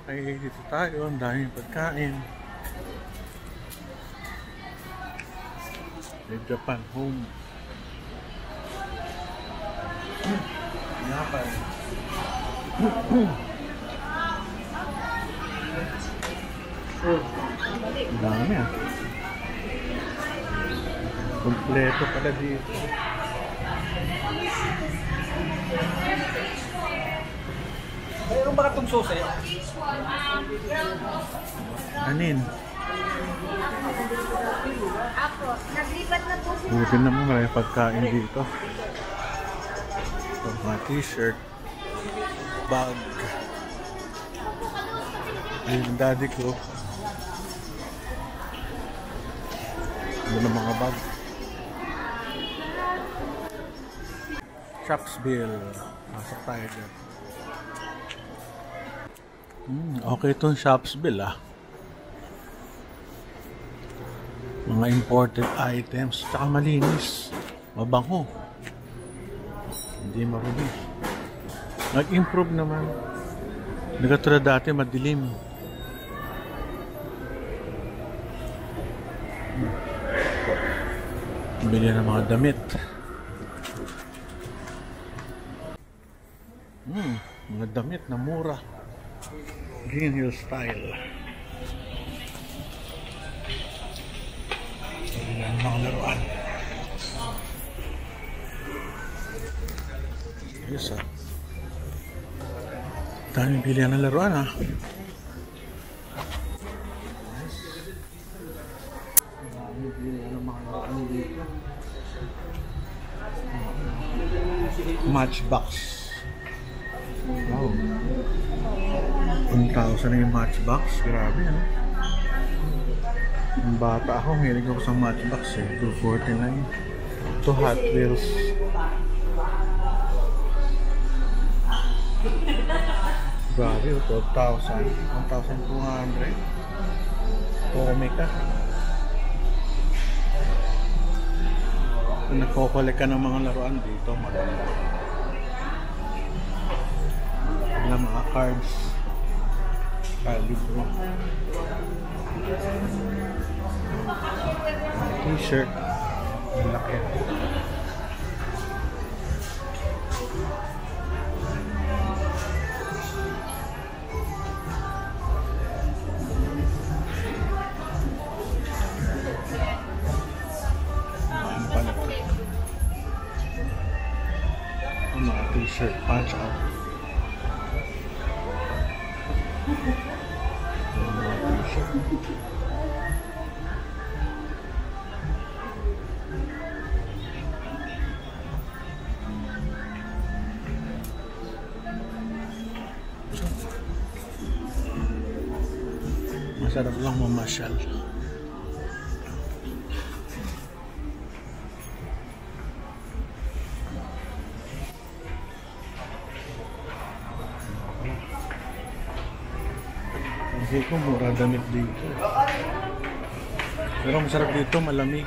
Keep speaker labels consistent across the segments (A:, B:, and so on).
A: Okay, dito tayo. Ang daming pagkain. The Japan Home. Japan. Ang dami ah. Kompleto pala dito.
B: Mayroon ba katong sauce eh?
A: Anin?
C: Ako, naglipat na po siya.
A: Buti naman may pagkain dito. Mga t-shirt, bag. Ayun, daddy ko. Ano na mga bag. Shopsville. Pasok tayo dyan. Okay itong Shopsville ah. Mga imported items. Tsaka malinis. Mabango. Hindi marumi. Nag-improve naman. Nagkatulad dati madilim. Bili ng mga damit. Mga damit na mura. Green Hill style. Ayan ang mga laruan. Yes ah. Daming pilihan ng laruan ah. Daming pilihan ng mga laruan dito. Matchbox. Wow. 1,000 na yung matchbox. Grabe ah. Ang bata ako, hilig ako sa matchbox eh. 249. To Hot Wheels. Grabe, 12,000. 1,200. Comica. Kung nagko-collect ka ng mga laruan dito, maganda. Ng mga cards. Libro. T-shirt. Laki. Mga t-shirt punch out. Masarap lang mamasyal. Hindi ko mura damit dito. Pero masarap dito, malamig.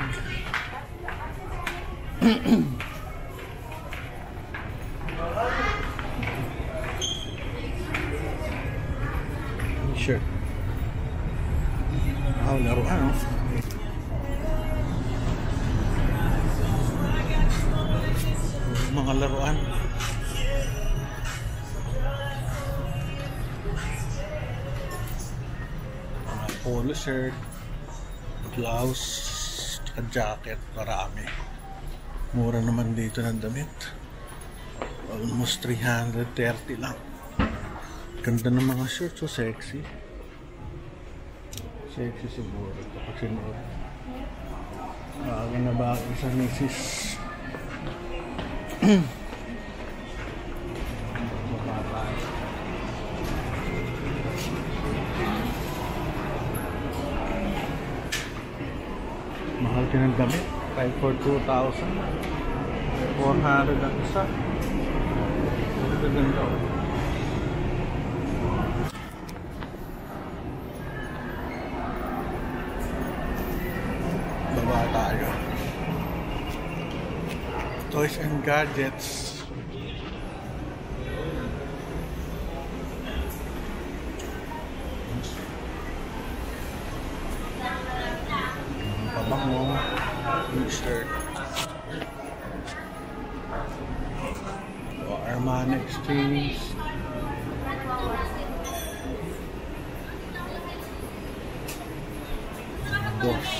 A: T-shirt. Wow, laruan oh. Mga laruan. Polo shirt, blouse, at jacket, marami. Mura naman dito ng damit. Almost 330 lang. Ganda ng mga shirts, so sexy. Sexy siguro kapag sinuot. Bago na bago sa misis. Mahal din ang damit. 5 for 2,000. 400 ang isa. Ganda. Baba tayo. Toys and gadgets. Bangong t-shirt. O, Armani Exchange. Boss.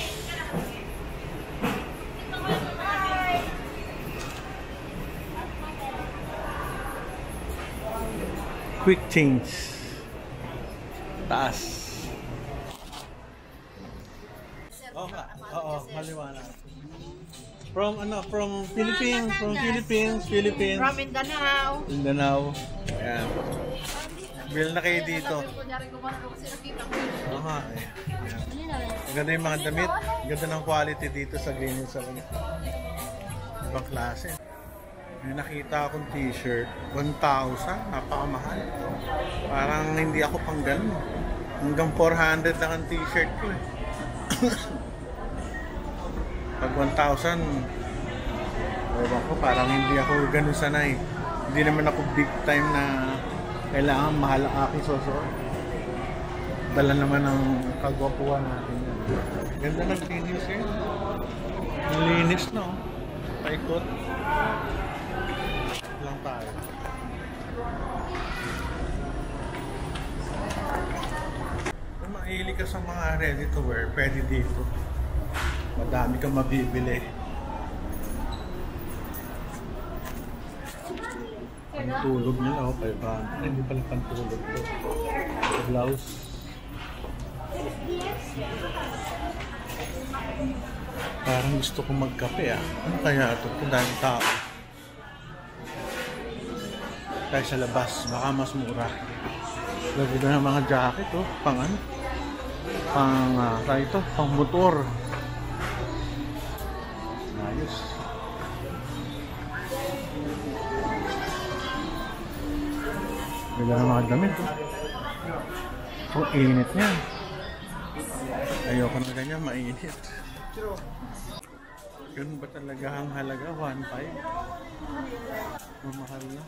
A: Quick change. Taas. Oo, maliwanag. From Philippines, from Philippines.
C: From Mindanao.
A: Mindanao. Ayan. Bill na kayo dito. Oo nga eh. Ang ganda yung mga damit. Ang ganda ng quality dito sa Green Hills. Ibang klase. May nakita akong t-shirt. 1,000. Napakamahal. Parang hindi ako pang ganun. Hanggang 400 lang ang t-shirt ko eh. Pag 1,000, ewan ko, parang hindi ako ganun sanay. Hindi naman ako big time na kailangan mahal ang aking susuot. Dala naman ang kagwapuan natin yan. Ganda ng linis eh. Ang linis no. Paikot. Lang tayo. Kung mahilig ka sa mga ready to wear, pwede dito. Madami kang mabibili. Pantulog nila o 500. Hindi pala pantulog to. Blouse. Parang gusto kong magkape ah. Ano kaya ito? Kung dahil tao. Kaya sa labas, baka mas mura. Lagi na ng mga jacket oh. Pang ano? Pang motor. Ayos. Ganda ng mga damit oh. Oh, init niya. Ayoko na ganyan, mainit. Yun ba talaga ang halaga? 1.5? Mamahal na.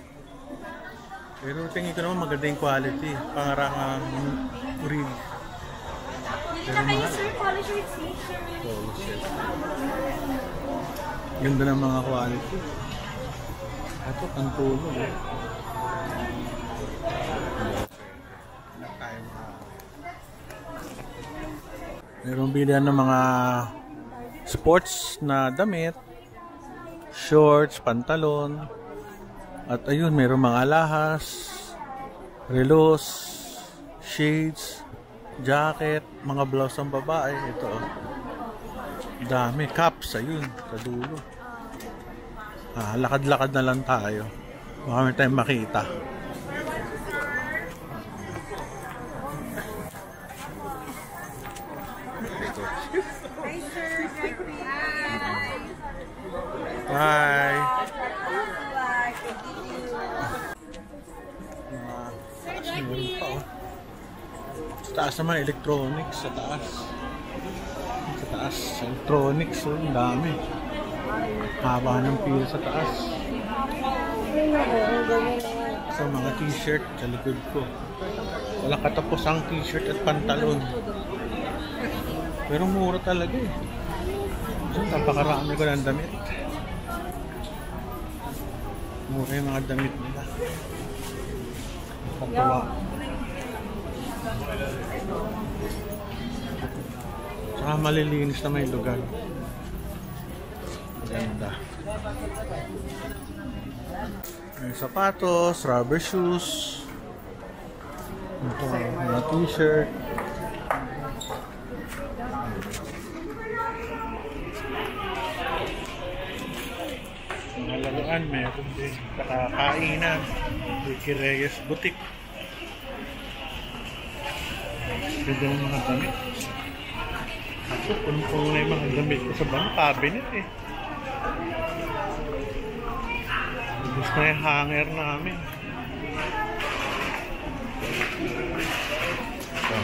A: Pero tingin ko naman maganda yung quality. Pangarang urig.
C: Dito na kayo sir, polish with t-shirt.
A: Ganda ng mga quality. Ito, ang tulog eh. Mayroong bilihan ng mga sports na damit, shorts, pantalon, at ayun, mayroong mga alahas, relos, shades, jacket, mga blouse ng babae. Ito dami, caps, ayun, sa dulo. Lakad-lakad na lang tayo. Baka may tayong makita. Hi! Meron pa oh. Sa taas naman, electronics. Sa taas. Sa taas, electronics. Oh, ang dami. Haba ng pila sa taas. Sa mga t-shirt sa likod ko. Walang katapos ang t-shirt at pantalon. Pero mura talaga eh. Napakarami ko ng damit. Mura yung mga damit nila. Katawa. Saka malilinis na may lugar. Maganda. May sapatos, rubber shoes. Ito, mga t-shirt. Laluan, meron din. Kainan. Ricky Reyes Boutique. Ganda ng mga damit. Ako, punong-puno na yung mga damit ko sa bang cabinet eh. Gusto na yung hanger namin. So,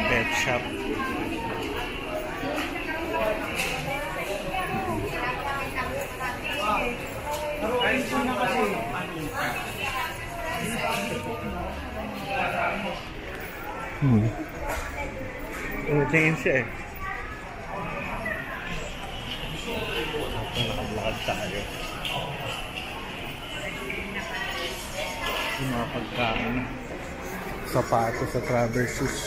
A: pet shop. Tingin siya eh. tayo. Yung mga pagkain. Sapatos sa travel shoes.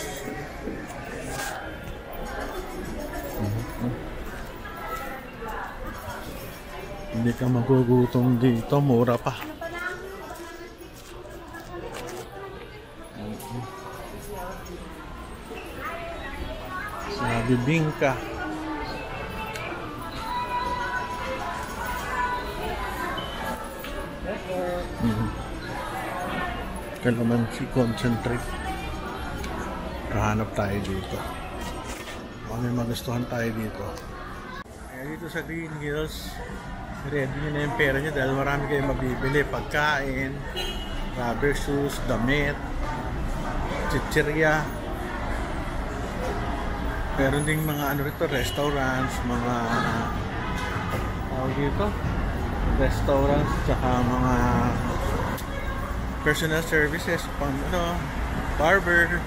A: Hindi ka magugutom dito, mura pa. Sabi bingka. Kalamansi concentrate. Kahanap tayo dito. Baka may magustuhan tayo dito. Kaya dito sa Green Hills, ready nyo na yung pera nyo dahil marami kayong mabibili. Pagkain, rubber shoes, damit, chichirya. Meron ding mga ano rito, restaurants, mga tawag dito, restaurants, tsaka mga personal services, pang ano, barber.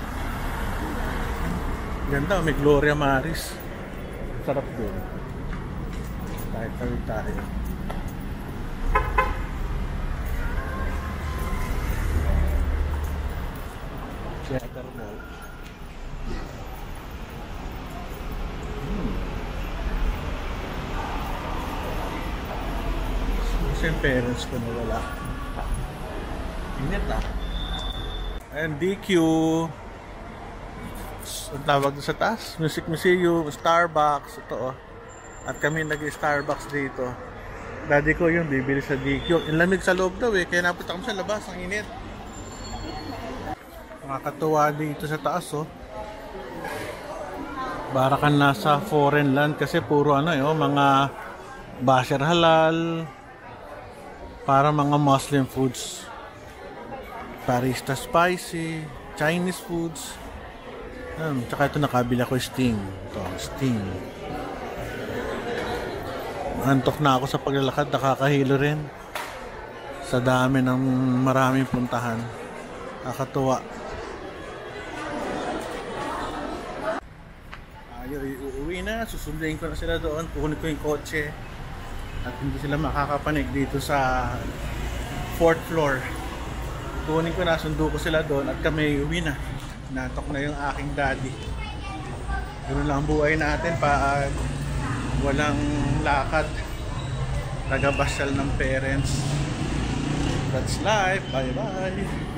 A: Ganda, may Gloria Maris. Sarap doon. Tayo. Theater Mall. Kasi yung parents ko nawala. Init ah. And DQ. Ang tawag doon sa taas. Music Museum, Starbucks. Ito oh. At kami nag-Starbucks dito. Daddy ko yung bibili sa DQ. Ang lamig sa loob daw eh. Kaya napunta kami sa labas. Ang init. Nakakatuwa dito sa taas oh. Para kang nasa foreign land kasi puro ano eh, oh, mga basher halal. Para mga Muslim foods. Barista spicy, Chinese foods. Tsaka ito nakabila ko Sting. Ito, Sting. Antok na ako sa paglalakad, nakakahilo rin. Sa dami ng maraming puntahan. Nakakatuwa. Uuwi na, susunduin ko na sila doon. Kukunin ko yung kotse. At hindi sila makakapanig dito sa 4th floor. Kunin ko na, sundo ko sila doon at kami uwi na. Natok na yung aking daddy. Ganoon lang ang buhay natin pag walang lakad. Tagabasyal ng parents. That's life. Bye bye.